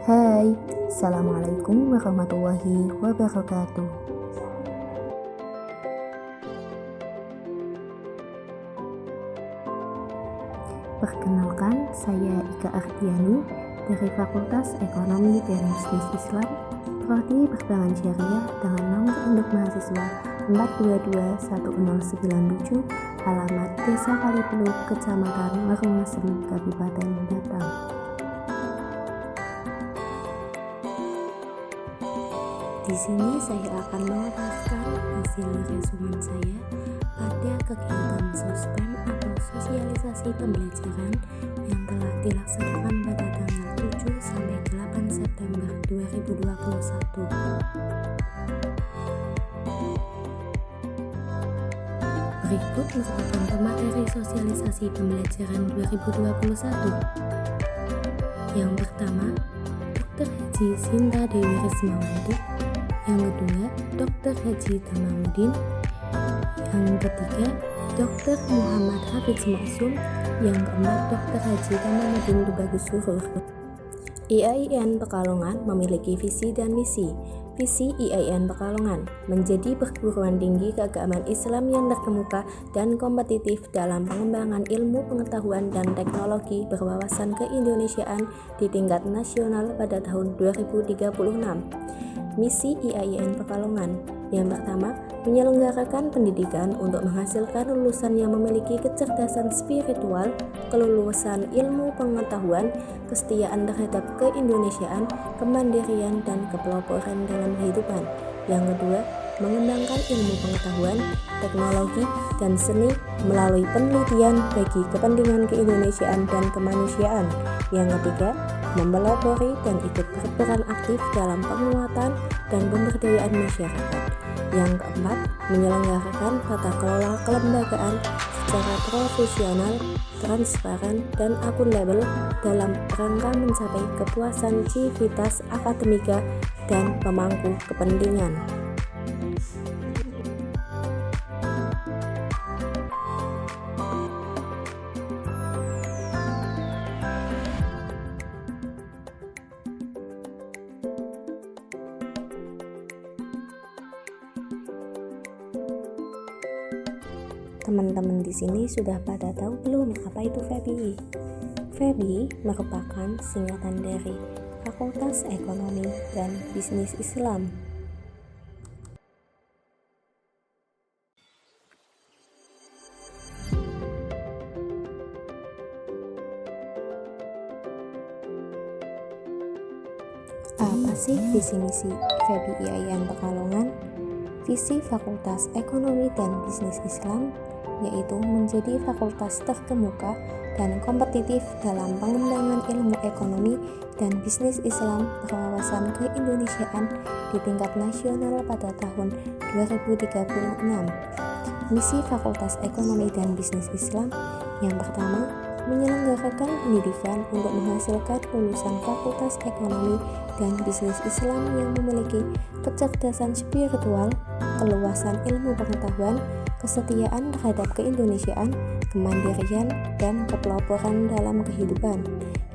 Hai, Assalamualaikum warahmatullahi wabarakatuh. Perkenalkan, saya Ika Ardiani dari Fakultas Ekonomi dan Bisnis Islam, Prodi Perbankan Syariah dengan nomor induk mahasiswa 4221097, alamat Desa Kalipeluk, Kecamatan Marungasem, Kabupaten Batang. Di sini saya akan memaparkan hasil resumen saya pada kegiatan sospem atau sosialisasi pembelajaran yang telah dilaksanakan pada tanggal 7 sampai 8 September 2021. Berikut merupakan pemateri sosialisasi pembelajaran 2021. Yang pertama, Dr. Haji Sinta Dewi Rismawati. Yang kedua, Dr. Haji Tamamuddin. Yang ketiga, Dr. Muhammad Hafiz Maksum. Yang keempat, Dr. Haji Tamamuddin Tubagus Surur. IAIN Pekalongan memiliki visi dan misi. Visi IAIN Pekalongan menjadi perguruan tinggi keagamaan Islam yang terkemuka dan kompetitif dalam pengembangan ilmu pengetahuan dan teknologi berwawasan keindonesiaan di tingkat nasional pada tahun 2036. Misi IAIN Pekalongan yang pertama, menyelenggarakan pendidikan untuk menghasilkan lulusan yang memiliki kecerdasan spiritual, kelulusan ilmu pengetahuan, kesetiaan terhadap keindonesiaan, kemandirian, dan kepeloporan dalam kehidupan. Yang kedua, mengembangkan ilmu pengetahuan, teknologi, dan seni melalui penelitian bagi kepentingan keindonesiaan dan kemanusiaan. Yang ketiga, mempelopori dan ikut berperan aktif dalam penguatan dan pemberdayaan masyarakat. Yang keempat, menyelenggarakan tata kelola kelembagaan secara profesional, transparan, dan akuntabel dalam rangka mencapai kepuasan civitas akademika dan pemangku kepentingan. Teman-teman di sini sudah pada tahu belum apa itu FEBI? FEBI merupakan singkatan dari Fakultas Ekonomi dan Bisnis Islam. Apa sih visi misi FEBI IAIN Pekalongan? Visi Fakultas Ekonomi dan Bisnis Islam yaitu menjadi fakultas terkemuka dan kompetitif dalam pengembangan ilmu ekonomi dan bisnis Islam berwawasan keindonesiaan di tingkat nasional pada tahun 2036. Misi Fakultas Ekonomi dan Bisnis Islam yang pertama, menyelenggarakan pendidikan untuk menghasilkan lulusan Fakultas Ekonomi dan Bisnis Islam yang memiliki kecerdasan spiritual, keluasan ilmu pengetahuan, kesetiaan terhadap keindonesiaan, kemandirian, dan kepeloporan dalam kehidupan.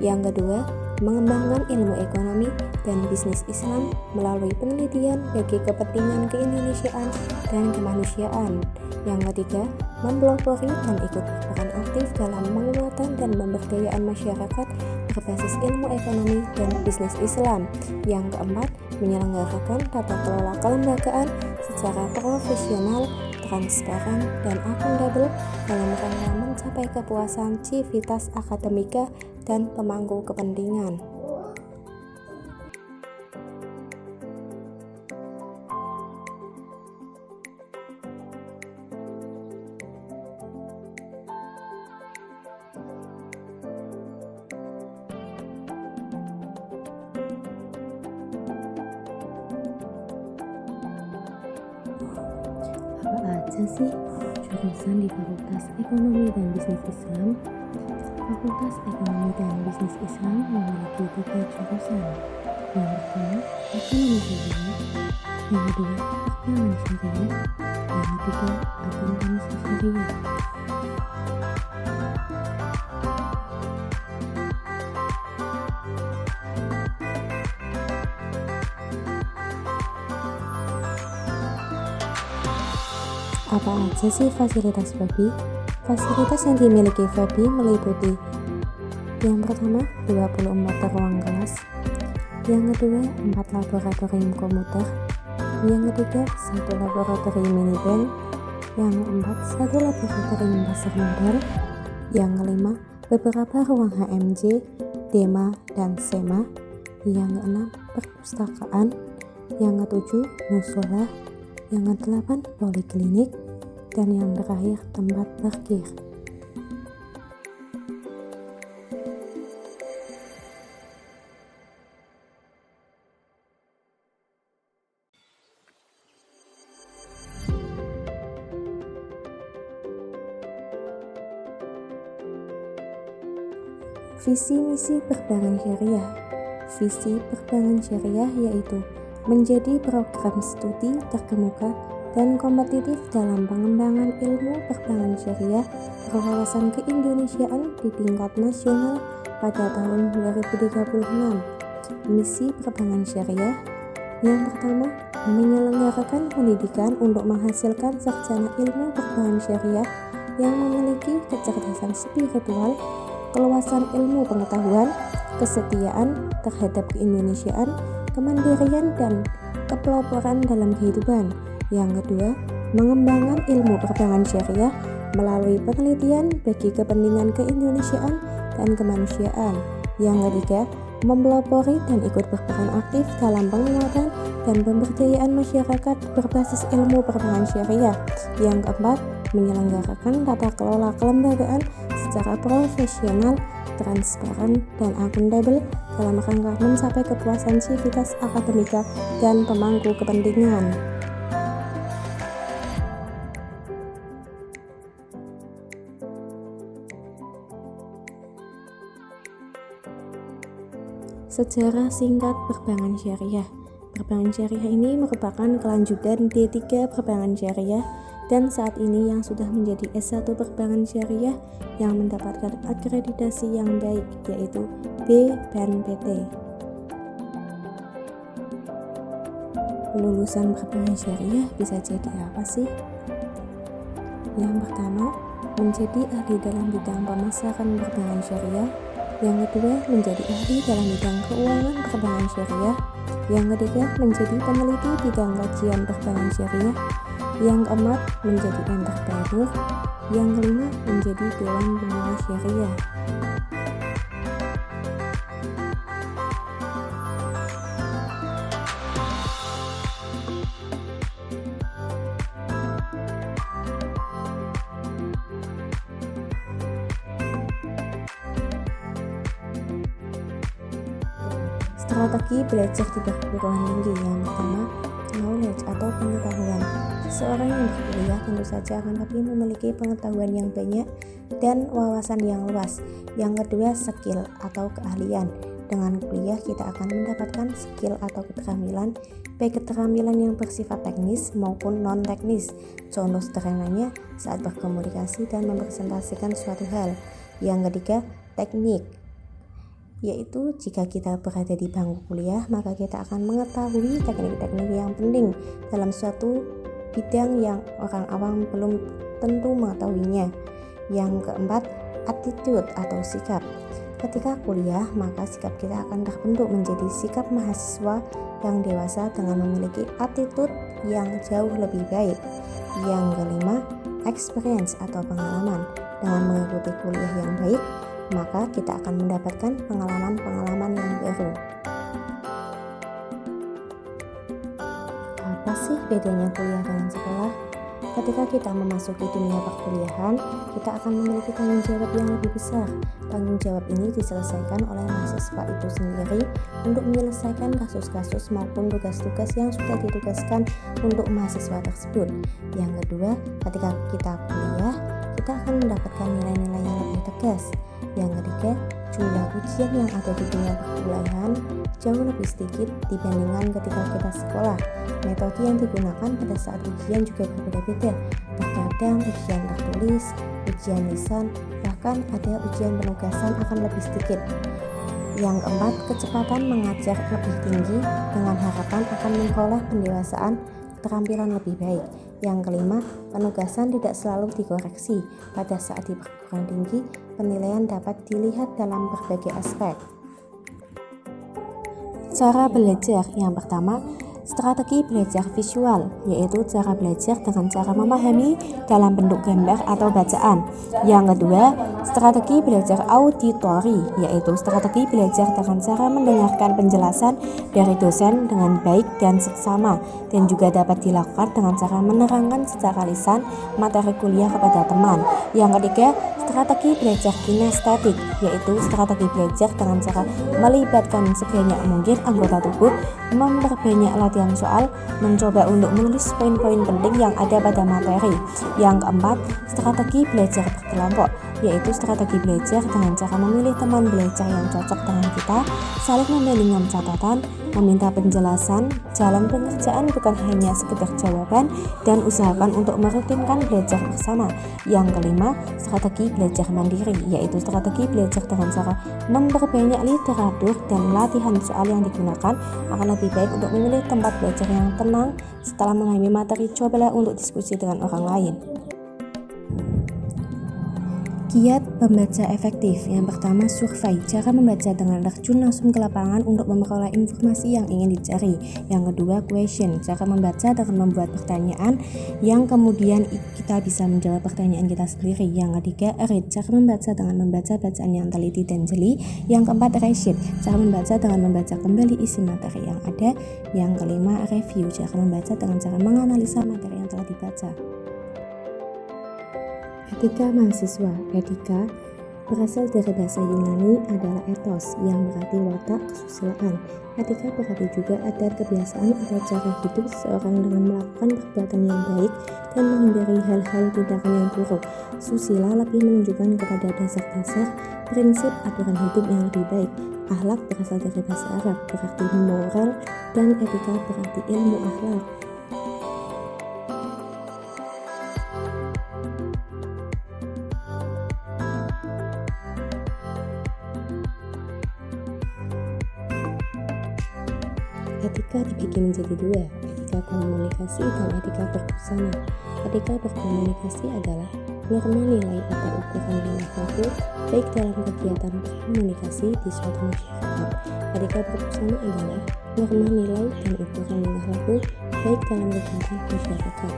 Yang kedua, mengembangkan ilmu ekonomi dan bisnis Islam melalui penelitian bagi kepentingan keindonesiaan dan kemanusiaan. Yang ketiga, mempelopori dan ikut berperan aktif dalam penguatan dan pemberdayaan masyarakat berbasis ilmu ekonomi dan bisnis Islam. Yang keempat, menyelenggarakan tata kelola kelembagaan secara profesional, transparan, dan akuntabel dalam rangka mencapai kepuasan civitas akademika dan pemangku kepentingan. Apa aja sih jurusan di Fakultas Ekonomi dan Bisnis Islam? Fakultas Ekonomi dan Bisnis Islam memiliki 3 jurusan. Yang pertama, ekonomi syariah. Yang kedua, perbankan syariah. Yang ketiga, akuntansi syariah. Apa aja sih fasilitas FEBI? Fasilitas yang dimiliki FEBI meliputi yang pertama 24 ruang kelas, yang kedua 4 laboratorium komputer, yang ketiga 1 laboratorium minibank, yang keempat 1 laboratorium pasar modal, yang kelima beberapa ruang HMJ, DEMA, dan SEMA, yang keenam perpustakaan, yang ketujuh musola, yang kedelapan poliklinik, dan yang terakhir tempat parkir. Visi misi perbankan syariah. Visi perbankan syariah yaitu menjadi program studi terkemuka dan kompetitif dalam pengembangan ilmu perbankan syariah berwawasan keindonesiaan di tingkat nasional pada tahun 2036. Misi perbankan syariah yang pertama, menyelenggarakan pendidikan untuk menghasilkan sarjana ilmu perbankan syariah yang memiliki kecerdasan spiritual, keluasan ilmu pengetahuan, kesetiaan terhadap keindonesiaan, kemandirian, dan kepeloporan dalam kehidupan. Yang kedua, mengembangkan ilmu perbankan syariah melalui penelitian bagi kepentingan keindonesiaan dan kemanusiaan. Yang ketiga, mempelopori dan ikut berperan aktif dalam penguatan dan pemberdayaan masyarakat berbasis ilmu perbankan syariah. Yang keempat, menyelenggarakan tata kelola kelembagaan secara profesional, transparan, dan akuntabel dalam rangka mencapai kepuasan sivitas akademika dan pemangku kepentingan. Sejarah singkat perbankan syariah. Perbankan syariah ini merupakan kelanjutan D3 perbankan syariah dan saat ini yang sudah menjadi S1 perbankan syariah yang mendapatkan akreditasi yang baik, yaitu B BAN-PT. Lulusan perbankan syariah bisa jadi apa sih? Yang pertama, menjadi ahli dalam bidang pemasaran perbankan syariah. Yang kedua, menjadi ahli dalam bidang keuangan perbankan syariah. Yang ketiga, menjadi peneliti bidang kajian perbankan syariah. Yang keempat, menjadi entrepreneur. Yang kelima, menjadi dewan pengawas syariah. Strategi belajar di perguruan tinggi. Yang pertama, knowledge atau pengetahuan. Seseorang yang berkuliah tentu saja akan lebih memiliki pengetahuan yang banyak dan wawasan yang luas. Yang kedua, skill atau keahlian. Dengan kuliah kita akan mendapatkan skill atau keterampilan, baik keterampilan yang bersifat teknis maupun non-teknis. Contoh sederhananya saat berkomunikasi dan mempresentasikan suatu hal. Yang ketiga, teknik, yaitu jika kita berada di bangku kuliah maka kita akan mengetahui teknik-teknik yang penting dalam suatu bidang yang orang awam belum tentu mengetahuinya. Yang keempat, attitude atau sikap. Ketika kuliah maka sikap kita akan terbentuk menjadi sikap mahasiswa yang dewasa dengan memiliki attitude yang jauh lebih baik. Yang kelima, experience atau pengalaman. Dengan mengikuti kuliah yang baik maka kita akan mendapatkan pengalaman-pengalaman yang baru. Apa sih bedanya kuliah dengan sekolah? Ketika kita memasuki dunia perkuliahan, kita akan memiliki tanggung jawab yang lebih besar. Tanggung jawab ini diselesaikan oleh mahasiswa itu sendiri untuk menyelesaikan kasus-kasus maupun tugas-tugas yang sudah ditugaskan untuk mahasiswa tersebut. Yang kedua, ketika kita kuliah, kita akan mendapatkan nilai-nilai yang lebih tegas. Yang ketiga, jumlah ujian yang ada di dunia perkuliahan jauh lebih sedikit dibandingkan ketika kita sekolah. Metode yang digunakan pada saat ujian juga berbeda-beda. Terkadang ujian tertulis, ujian lisan, bahkan ada ujian penugasan akan lebih sedikit. Yang keempat, kecepatan mengajar lebih tinggi dengan harapan akan memperoleh pendewasaan keterampilan lebih baik. Yang kelima, penugasan tidak selalu dikoreksi. Pada saat di perguruan tinggi, penilaian dapat dilihat dalam berbagai aspek. Cara belajar yang pertama, strategi belajar visual, yaitu cara belajar dengan cara memahami dalam bentuk gambar atau bacaan. Yang kedua, strategi belajar auditori, yaitu strategi belajar dengan cara mendengarkan penjelasan dari dosen dengan baik dan seksama, dan juga dapat dilakukan dengan cara menerangkan secara lisan materi kuliah kepada teman. Yang ketiga, strategi belajar kinestetik, yaitu strategi belajar dengan cara melibatkan sebanyak mungkin anggota tubuh, memperbanyak latihan soal, mencoba untuk menulis poin-poin penting yang ada pada materi. Yang keempat, strategi belajar berkelompok, yaitu strategi belajar dengan cara memilih teman belajar yang cocok dengan kita, saling membandingkan catatan, meminta penjelasan, jalan pengerjaan bukan hanya sekedar jawaban, dan usahakan untuk merutinkan belajar bersama. Yang kelima, strategi belajar mandiri, yaitu strategi belajar dengan cara memperbanyak literatur dan latihan soal yang digunakan. Akan lebih baik untuk memilih tempat belajar yang tenang. Setelah memahami materi, cobalah untuk diskusi dengan orang lain. Kiat membaca efektif. Yang pertama, survei. Cara membaca dengan terjun langsung ke lapangan untuk memperoleh informasi yang ingin dicari. Yang kedua, question. Cara membaca dengan membuat pertanyaan yang kemudian kita bisa menjawab pertanyaan kita sendiri. Yang ketiga, read. Cara membaca dengan membaca bacaan yang teliti dan jeli. Yang keempat, resit. Cara membaca dengan membaca kembali isi materi yang ada. Yang kelima, review. Cara membaca dengan cara menganalisa materi yang telah dibaca. Etika mahasiswa. Etika berasal dari bahasa Yunani adalah ethos yang berarti watak kesusilaan. Etika berarti juga adat, kebiasaan atau cara hidup seseorang dengan melakukan perbuatan yang baik dan menghindari hal-hal tindakan yang buruk. Susila lebih menunjukkan kepada dasar-dasar prinsip aturan hidup yang lebih baik. Akhlak berasal dari bahasa Arab berarti moral, dan etika berarti ilmu akhlak. Etika dibagi menjadi dua, etika komunikasi dan etika berbusana. Etika berkomunikasi adalah norma nilai atau ukuran tingkah laku baik dalam kegiatan berkomunikasi di suatu masyarakat. Etika berbusana adalah norma nilai dan ukuran tingkah laku baik dalam kegiatan masyarakat.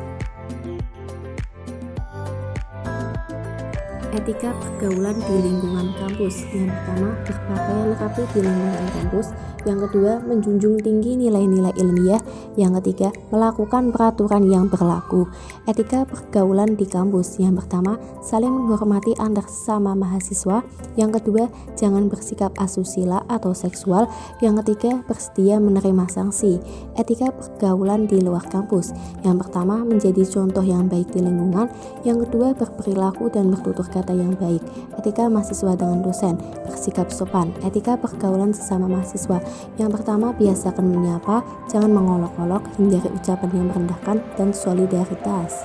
Etika pergaulan di lingkungan kampus. Yang pertama, berpakaian rapi di lingkungan kampus. Yang kedua, menjunjung tinggi nilai-nilai ilmiah. Yang ketiga, melakukan peraturan yang berlaku. Etika pergaulan di kampus. Yang pertama, saling menghormati antar sesama mahasiswa. Yang kedua, jangan bersikap asusila atau seksual. Yang ketiga, bersedia menerima sanksi. Etika pergaulan di luar kampus. Yang pertama, menjadi contoh yang baik di lingkungan. Yang kedua, berperilaku dan bertutur kata yang baik. Etika mahasiswa dengan dosen, bersikap sopan. Etika pergaulan sesama mahasiswa. Yang pertama, biasakan menyapa, jangan mengolok-olok, hindari ucapan yang merendahkan, dan solidaritas.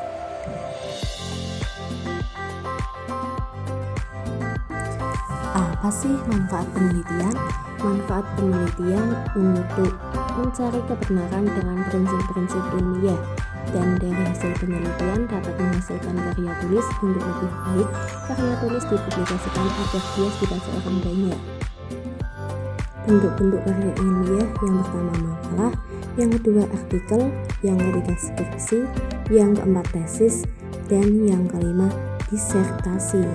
Apa sih manfaat penelitian? Manfaat penelitian untuk mencari kebenaran dengan prinsip-prinsip ilmiah, dan dari hasil penelitian dapat menghasilkan karya tulis untuk lebih baik. Karya tulis dipublikasikan agar dia dibaca orang banyak. Bentuk-bentuk karya ilmiah: yang pertama makalah, yang kedua artikel, yang ketiga skripsi, yang keempat tesis, dan yang kelima disertasi.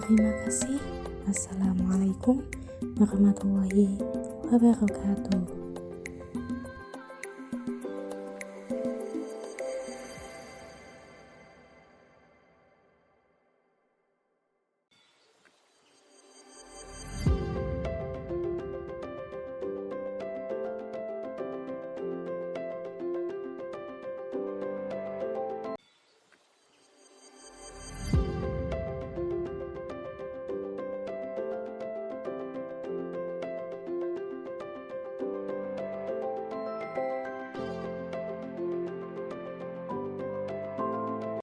Terima kasih. Assalamualaikum warahmatullahi wabarakatuh.